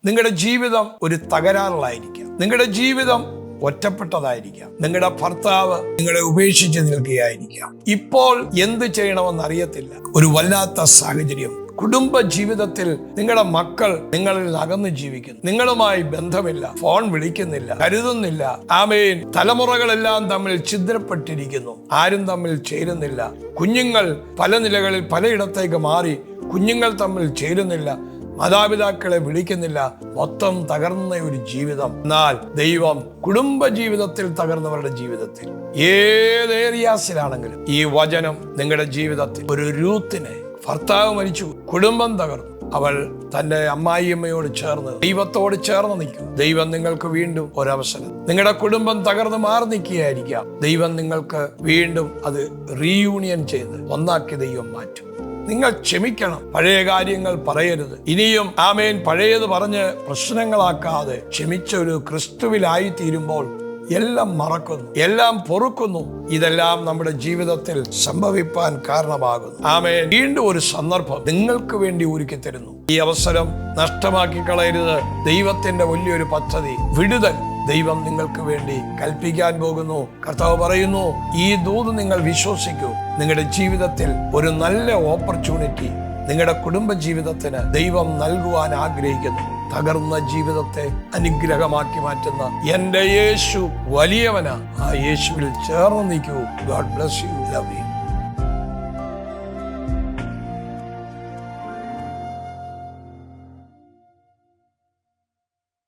നിങ്ങളുടെ ജീവിതം ഒരു തകരാറിലായിരിക്കാം. നിങ്ങളുടെ ജീവിതം ഒറ്റപ്പെട്ടതായിരിക്കാം. നിങ്ങളുടെ ഭർത്താവ് നിങ്ങളെ ഉപേക്ഷിച്ച് നിൽക്കുകയായിരിക്കാം. ഇപ്പോൾ എന്ത് ചെയ്യണമെന്ന് അറിയത്തില്ല. ഒരു വല്ലാത്ത സാഹചര്യം. കുടുംബ ജീവിതത്തിൽ നിങ്ങളുടെ മക്കൾ നിങ്ങളിൽ അകന്ന് ജീവിക്കുന്നു. നിങ്ങളുമായി ബന്ധമില്ല, ഫോൺ വിളിക്കുന്നില്ല, കരുതുന്നില്ല. ആമേൻ. തലമുറകളെല്ലാം തമ്മിൽ ഛിദ്രപ്പെട്ടിരിക്കുന്നു. ആരും തമ്മിൽ ചേരുന്നില്ല. കുഞ്ഞുങ്ങൾ പല നിലകളിൽ പലയിടത്തേക്ക് മാറി. കുഞ്ഞുങ്ങൾ തമ്മിൽ ചേരുന്നില്ല. മാതാപിതാക്കളെ വിളിക്കുന്നില്ല. മൊത്തം തകർന്ന ഒരു ജീവിതം. എന്നാൽ ദൈവം കുടുംബ ജീവിതത്തിൽ തകർന്നവരുടെ ജീവിതത്തിൽ ഏത് ഏരിയാസിലാണെങ്കിലും ഈ വചനം നിങ്ങളുടെ ജീവിതത്തിൽ ഒരു രൂത്തിനെ ഭർത്താവ് മരിച്ചു, കുടുംബം തകർന്നു. അവൾ തന്റെ അമ്മായിയമ്മയോട് ചേർന്ന് ദൈവത്തോട് ചേർന്ന് നിൽക്കും. ദൈവം നിങ്ങൾക്ക് വീണ്ടും ഒരവസരം. നിങ്ങളുടെ കുടുംബം തകർന്ന് മാറി നിൽക്കുകയായിരിക്കാം. ദൈവം നിങ്ങൾക്ക് വീണ്ടും അത് റീയൂണിയൻ ചെയ്ത് ഒന്നാക്കി ദൈവം മാറ്റും. നിങ്ങൾ ക്ഷമിക്കണം. പഴയ കാര്യങ്ങൾ പറയരുത്. ഇനിയും ആമേൻ പഴയത് പറഞ്ഞ് പ്രശ്നങ്ങളാക്കാതെ ക്ഷമിച്ച ഒരു ക്രിസ്തുവിലായി തീരുമ്പോൾ എല്ലാം മറക്കുന്നു, എല്ലാം പൊറുക്കുന്നു. ഇതെല്ലാം നമ്മുടെ ജീവിതത്തിൽ സംഭവിപ്പാൻ കാരണമാകുന്നു. ആമേൻ. വീണ്ടും ഒരു സന്ദർഭം നിങ്ങൾക്ക് വേണ്ടി ഒരുക്കി തരുന്നു. ഈ അവസരം നഷ്ടമാക്കി കളയരുത്. ദൈവത്തിന്റെ വലിയൊരു പദ്ധതി, വിടുതൽ ദൈവം നിങ്ങൾക്ക് വേണ്ടി കൽപ്പിക്കാൻ പോകുന്നു. കർത്താവ് പറയുന്നു, ഈ ദൂത് നിങ്ങൾ വിശ്വസിക്കൂ. നിങ്ങളുടെ ജീവിതത്തിൽ ഒരു നല്ല ഓപ്പർച്യൂണിറ്റി നിങ്ങളുടെ കുടുംബ ജീവിതത്തിന് ദൈവം നൽകുവാൻ ആഗ്രഹിക്കുന്നു. തകർന്ന ജീവിതത്തെ അനുഗ്രഹമാക്കി മാറ്റുന്ന എൻ്റെ യേശു വലിയവനാ. ആ യേശുവിൽ ചേർന്ന് നിൽക്കൂ. God bless you. Love you.